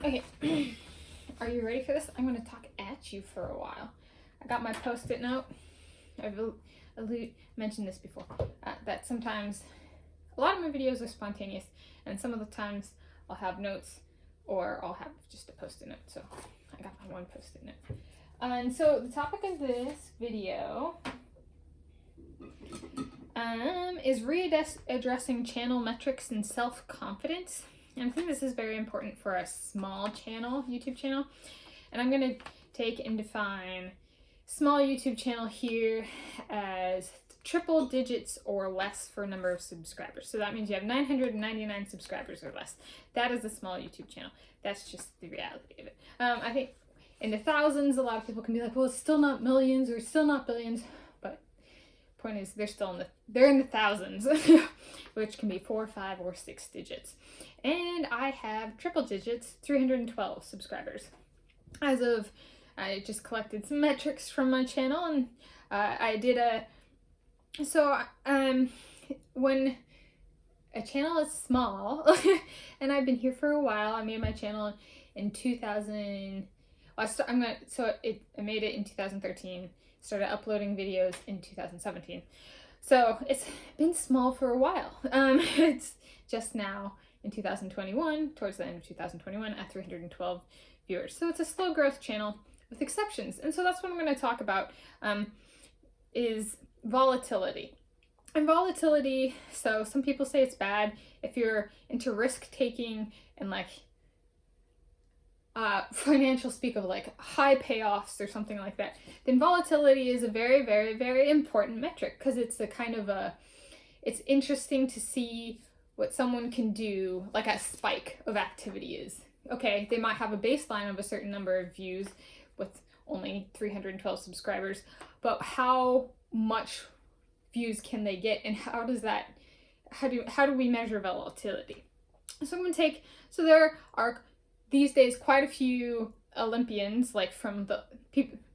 Okay, are you ready for this? I'm going to talk at you for a while. I got my post-it note. I've mentioned this before, that sometimes a lot of my videos are spontaneous, and some of the times I'll have notes or I'll have just a post-it note. So I got my one post-it note. And so the topic of this video is readdressing channel metrics and self-confidence. And I think this is very important for a small channel, YouTube channel. And I'm going to take and define small YouTube channel here as triple digits or less for number of subscribers. So that means you have 999 subscribers or less. That is a small YouTube channel. That's just the reality of it. I think in the thousands, a lot of people can be like, well, it's still not millions or it's still not billions. But point is, they're in the thousands, which can be 4, 5, or 6 digits. And I have triple digits, 312 subscribers. I just collected some metrics from my channel, and I did when a channel is small, and I've been here for a while. I made my channel in 2000. I made it in 2013. Started uploading videos in 2017. So it's been small for a while. It's just now in 2021, towards the end of 2021, at 312 viewers. So it's a slow growth channel with exceptions. And so that's what I'm going to talk about, is volatility. And volatility, so some people say it's bad if you're into risk taking and like financial speak of like high payoffs or something like that. Then volatility is a very, very, very important metric, because it's it's interesting to see what someone can do, like a spike of activity is. Okay, they might have a baseline of a certain number of views with only 312 subscribers, but how much views can they get, and how do we measure volatility? So there are these days quite a few Olympians, like from the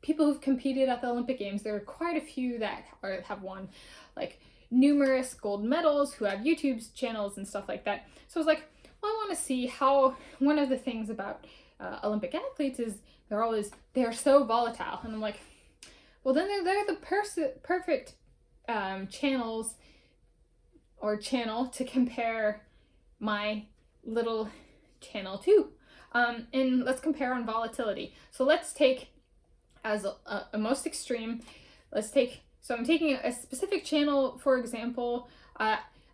people who've competed at the Olympic Games. There are quite a few that have won like numerous gold medals, who have YouTube channels and stuff like that. So I was like, well, I want to see how, one of the things about Olympic athletes is they're so volatile. And I'm like, well, then they're the perfect channel to compare my little channel to. And let's compare on volatility. So let's take as a most extreme, so I'm taking a specific channel, for example.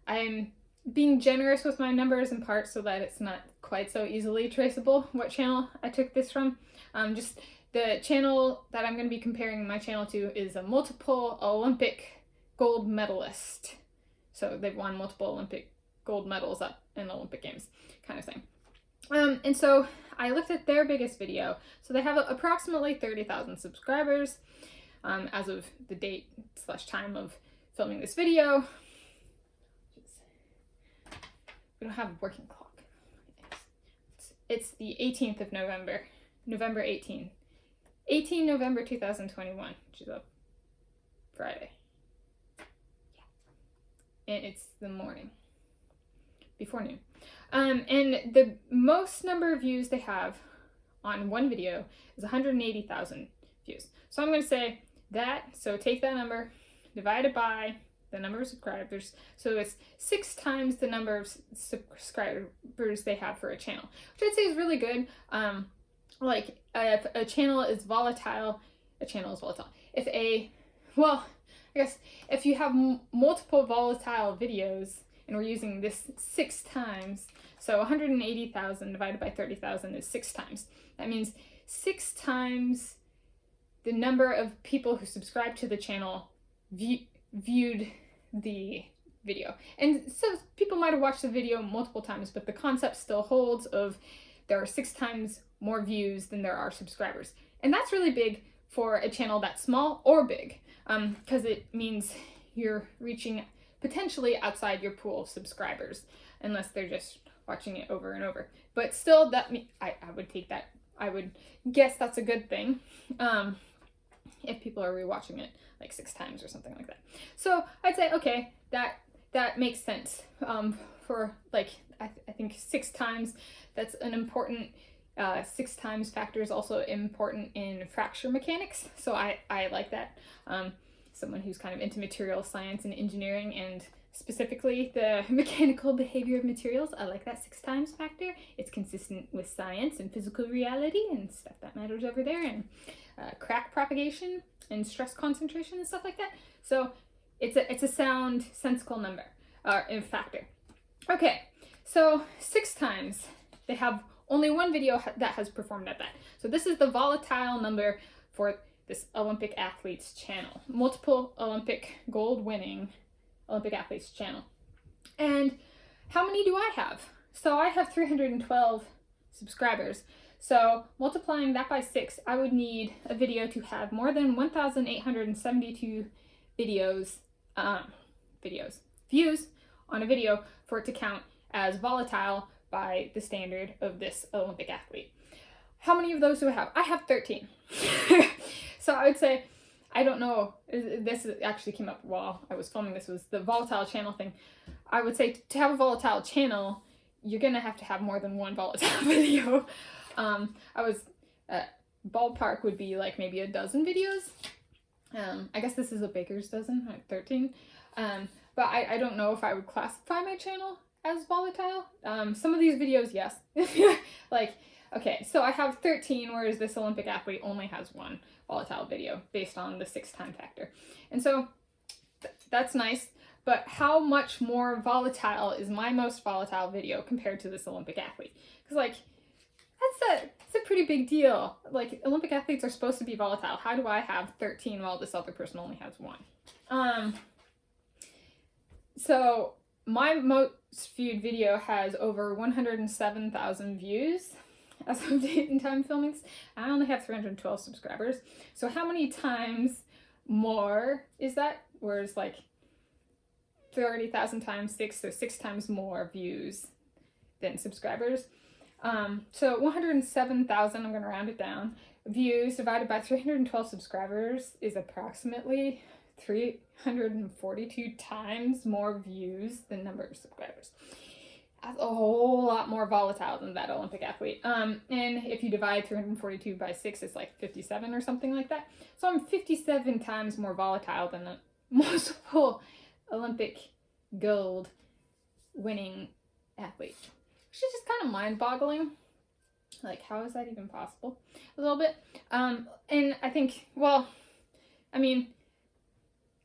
I'm being generous with my numbers in part so that it's not quite so easily traceable what channel I took this from. Just the channel that I'm going to be comparing my channel to is a multiple Olympic gold medalist. So they've won multiple Olympic gold medals in the Olympic Games, kind of thing. And so I looked at their biggest video. So they have approximately 30,000 subscribers as of the date / time of filming this video. We don't have a working clock. It's the 18th of November, November 18, 18 November 2021, which is a Friday. Yeah. And it's the morning, before noon. And the most number of views they have on one video is 180,000 views. So I'm going to say that, so take that number, divide it by the number of subscribers, so it's 6 times the number of subscribers they have for a channel, which I'd say is really good. Like, if a channel is volatile, I guess if you have multiple volatile videos, and we're using this 6 times, so 180,000 divided by 30,000 is 6 times. That means 6 times the number of people who subscribe to the channel viewed the video. And so people might have watched the video multiple times, but the concept still holds of there are 6 times more views than there are subscribers. And that's really big for a channel that's small or big, because it means you're reaching potentially outside your pool of subscribers, unless they're just watching it over and over. But still, I would take that. I would guess that's a good thing, if people are rewatching it like 6 times or something like that. So I'd say, okay, that makes sense. For like, I think 6 times, that's an important 6 times factor is also important in fracture mechanics, so I like that. Someone who's kind of into material science and engineering, and specifically the mechanical behavior of materials, I like that 6 times factor. It's consistent with science and physical reality and stuff that matters over there, and crack propagation and stress concentration and stuff like that. So it's a sound, sensical number, in factor. Okay, so 6 times, they have only one video that has performed at that. So this is the volatile number for this Olympic athletes channel, multiple Olympic gold winning Olympic athletes channel. And how many do I have? So I have 312 subscribers. So multiplying that by 6, I would need a video to have more than 1,872 views on a video for it to count as volatile by the standard of this Olympic athlete. How many of those do I have? I have 13. So I would say, I don't know, this actually came up while I was filming. This was the volatile channel thing. I would say to have a volatile channel, you're gonna have to have more than one volatile video. Ballpark would be like maybe a dozen videos. I guess this is a baker's dozen, 13. But I don't know if I would classify my channel as volatile. Some of these videos, yes. Like, okay, so I have 13, whereas this Olympic athlete only has one volatile video based on the 6 time factor. And so that's nice, but how much more volatile is my most volatile video compared to this Olympic athlete? Because, like, that's a pretty big deal. Like, Olympic athletes are supposed to be volatile. How do I have 13 while this other person only has 1? So my most viewed video has over 107,000 views as of date and time filmings. I only have 312 subscribers. So how many times more is that? Whereas like 30,000 times 6, so 6 times more views than subscribers. So 107,000, I'm going to round it down, views divided by 312 subscribers is approximately 342 times more views than number of subscribers. That's a whole lot more volatile than that Olympic athlete. And if you divide 342 by 6, it's like 57 or something like that. So I'm 57 times more volatile than a multiple Olympic gold winning athlete. Which is just kind of mind-boggling. Like, how is that even possible? A little bit. And I think, well, I mean,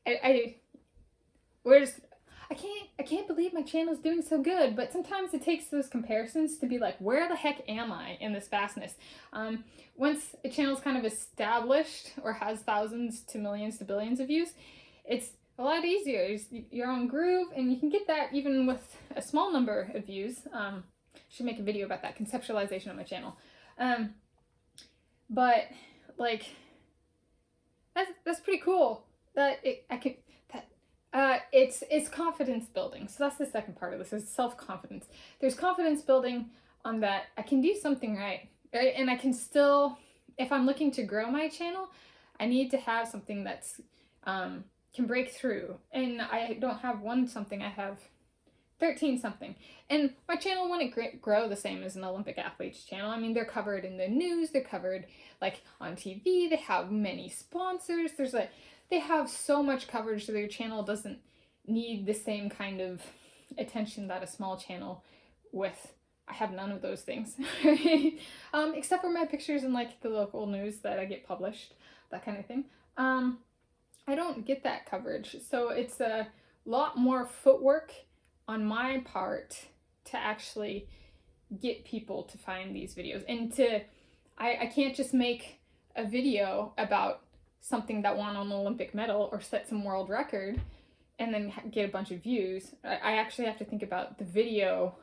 I can't believe my channel's doing so good, but sometimes it takes those comparisons to be like, where the heck am I in this vastness? Once a channel's kind of established or has thousands to millions to billions of views, it's a lot easier. It's your own groove, and you can get that even with a small number of views. Should make a video about that conceptualization on my channel. But like, that's pretty cool. It's confidence building. So that's the second part of this, is self-confidence. There's confidence building on that I can do something right? And I can still, if I'm looking to grow my channel, I need to have something that's can break through. And I don't have one something, I have 13 something. And my channel wouldn't grow the same as an Olympic athlete's channel. I mean, they're covered in the news, they're covered like on TV, they have many sponsors, they have so much coverage that their channel doesn't need the same kind of attention that a small channel with. I have none of those things. Except for my pictures in like the local news that I get published, that kind of thing. I don't get that coverage. So it's a lot more footwork on my part to actually get people to find these videos. And I can't just make a video about something that won an Olympic medal or set some world record and then get a bunch of views. I actually have to think about the video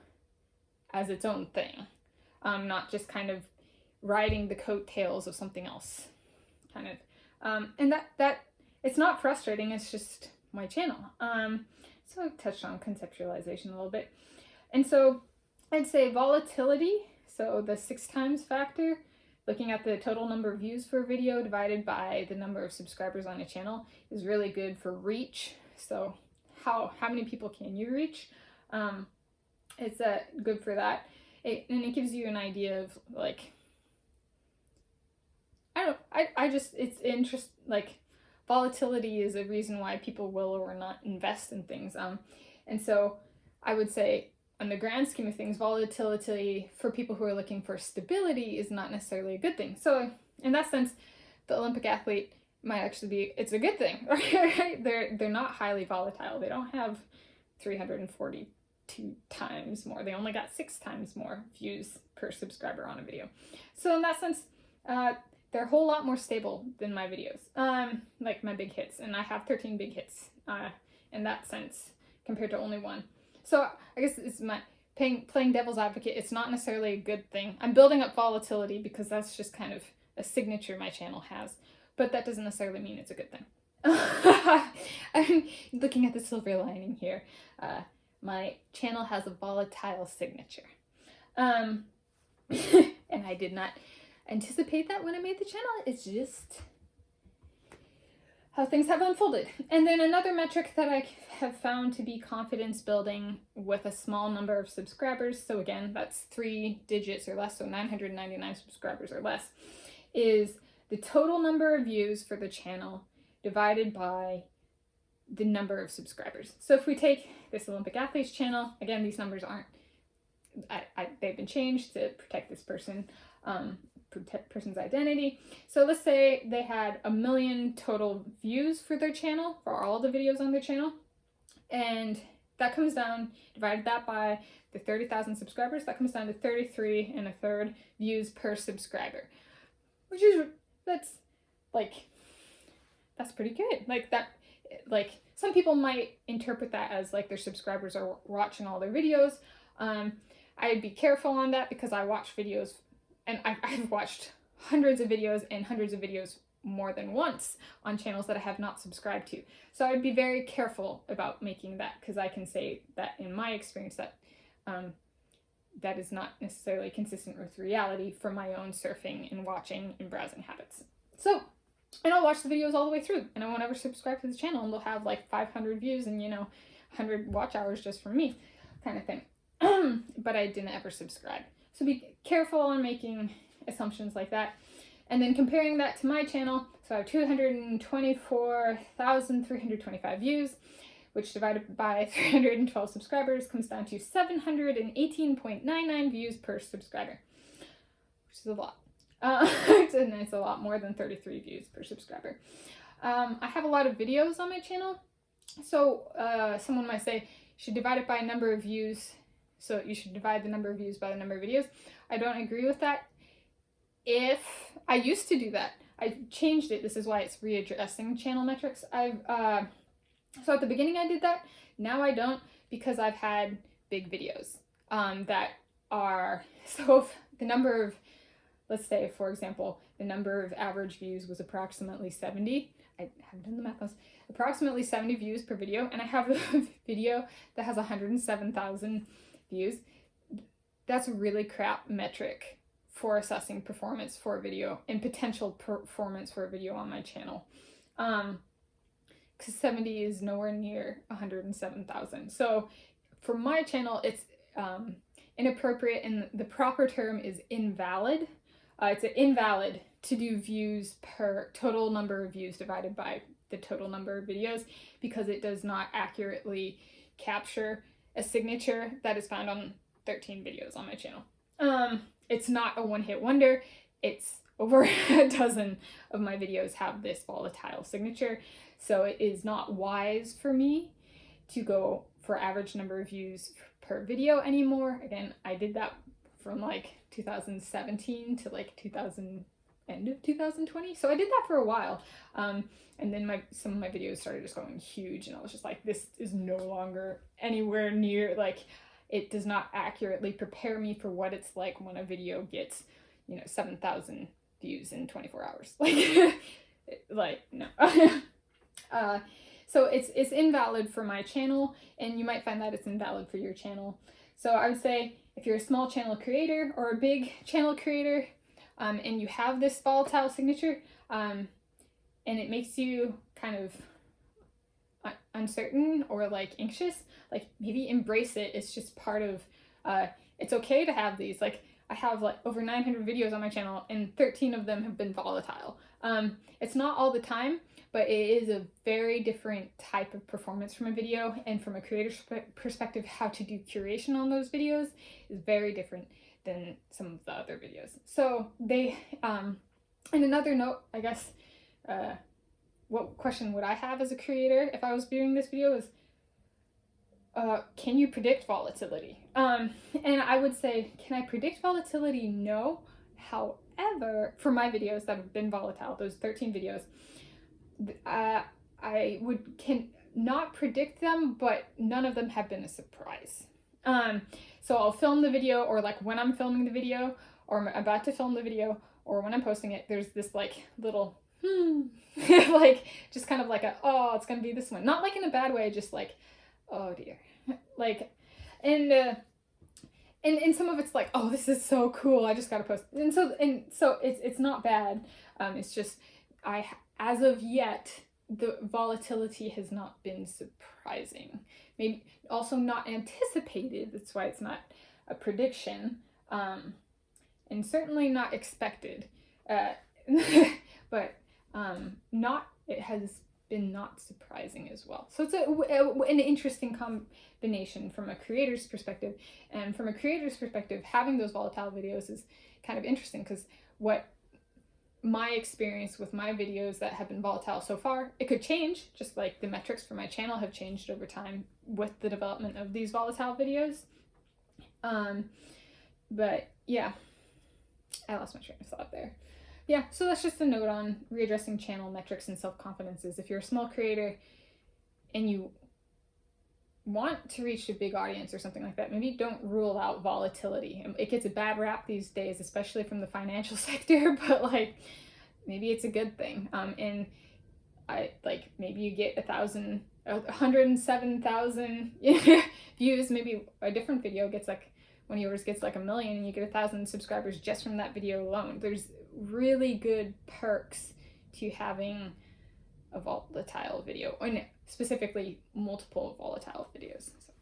as its own thing, not just kind of riding the coattails of something else, kind of. And that it's not frustrating, it's just my channel. So I've touched on conceptualization a little bit. And so I'd say volatility, so the 6 times factor, looking at the total number of views for a video divided by the number of subscribers on a channel, is really good for reach. So how many people can you reach? It's good for that. And it gives you an idea of like I just, it's interest, like, volatility is a reason why people will or not invest in things. And so I would say, on the grand scheme of things, volatility for people who are looking for stability is not necessarily a good thing. So in that sense, the Olympic athlete might actually be, it's a good thing, right? They're not highly volatile. They don't have 342 times more. They only got 6 times more views per subscriber on a video. So in that sense, they're a whole lot more stable than my videos, like my big hits. And I have 13 big hits in that sense compared to only 1. So I guess it's my playing devil's advocate. It's not necessarily a good thing. I'm building up volatility because that's just kind of a signature my channel has, but that doesn't necessarily mean it's a good thing. I'm looking at the silver lining here. My channel has a volatile signature. And I did not anticipate that when I made the channel. It's just how things have unfolded. And then another metric that I have found to be confidence building with a small number of subscribers, so again, that's 3 digits or less, so 999 subscribers or less, is the total number of views for the channel divided by the number of subscribers. So if we take this Olympic athletes channel, again, these numbers aren't, they've been changed to protect this person's identity. So let's say they had 1 million total views for their channel, for all the videos on their channel, and that comes down, divided that by the 30,000 subscribers, that comes down to 33 1/3 views per subscriber, which is, that's pretty good. Like that, like some people might interpret that as like their subscribers are watching all their videos. I'd be careful on that because I watch videos, and I've watched hundreds of videos and hundreds of videos more than once on channels that I have not subscribed to. So I'd be very careful about making that, because I can say that in my experience that that is not necessarily consistent with reality for my own surfing and watching and browsing habits. So, and I'll watch the videos all the way through, and I won't ever subscribe to the channel, and they'll have like 500 views and 100 watch hours just from me, kind of thing. But I didn't ever subscribe. So be careful on making assumptions like that. And then comparing that to my channel, so I have 224,325 views, which divided by 312 subscribers comes down to 718.99 views per subscriber, which is a lot. And it's a lot more than 33 views per subscriber. I have a lot of videos on my channel, so someone might say you should divide it by a number of views. So you should divide the number of views by the number of videos. I don't agree with that. If I used to do that, I changed it. This is why it's readdressing channel metrics. So at the beginning I did that. Now I don't, because I've had big videos that are, so if the number of, let's say for example, the number of average views was approximately 70. I haven't done the math on this. Approximately 70 views per video, and I have a video that has 107,000 views. That's a really crap metric for assessing performance for a video and potential performance for a video on my channel. Because 70 is nowhere near 107,000. So for my channel, it's inappropriate, and the proper term is invalid. It's invalid to do views per total number of views divided by the total number of videos, because it does not accurately capture a signature that is found on 13 videos on my channel. It's not a one-hit wonder. It's over a dozen of my videos have this volatile signature. So it is not wise for me to go for average number of views per video anymore. Again, I did that from like 2017 to like end of 2020. So I did that for a while. And then some of my videos started just going huge, and I was just like, this is no longer anywhere near, like, it does not accurately prepare me for what it's like when a video gets, 7,000 views in 24 hours. Like no. So it's invalid for my channel, and you might find that it's invalid for your channel. So I would say if you're a small channel creator or a big channel creator, and you have this volatile signature, and it makes you kind of uncertain or like anxious, like maybe embrace it. It's just part of, it's okay to have these. Like I have like over 900 videos on my channel, and 13 of them have been volatile. It's not all the time, but it is a very different type of performance from a video, and from a creator's perspective, how to do curation on those videos is very different than some of the other videos. So they, and another note, I guess, what question would I have as a creator if I was viewing this video is, can you predict volatility? And I would say, can I predict volatility? No. However, for my videos that have been volatile, those 13 videos, I can not predict them, but none of them have been a surprise. So I'll film the video, or like when I'm filming the video, or I'm about to film the video, or when I'm posting it, there's this like little like just kind of like a, oh, it's gonna be this one, not like in a bad way, just like, oh dear, like, and some of it's like, oh, this is so cool, I just gotta post, and so it's not bad. It's just as of yet, the volatility has not been surprising. Maybe also not anticipated. That's why it's not a prediction, and certainly not expected. But it has been not surprising as well. So it's an interesting combination from a creator's perspective. And from a creator's perspective, having those volatile videos is kind of interesting, because what my experience with my videos that have been volatile so far, it could change, just like the metrics for my channel have changed over time with the development of these volatile videos. But yeah, I lost my train of thought there. Yeah, so that's just a note on readdressing channel metrics and self-confidences. If you're a small creator and you want to reach a big audience or something like that, maybe don't rule out volatility. It gets a bad rap these days, especially from the financial sector, but like, maybe it's a good thing. And maybe you get 107,000 views, maybe a different video gets like, one of yours gets like 1 million, and you get 1,000 subscribers just from that video alone. There's really good perks to having a volatile video, and specifically multiple volatile videos. So.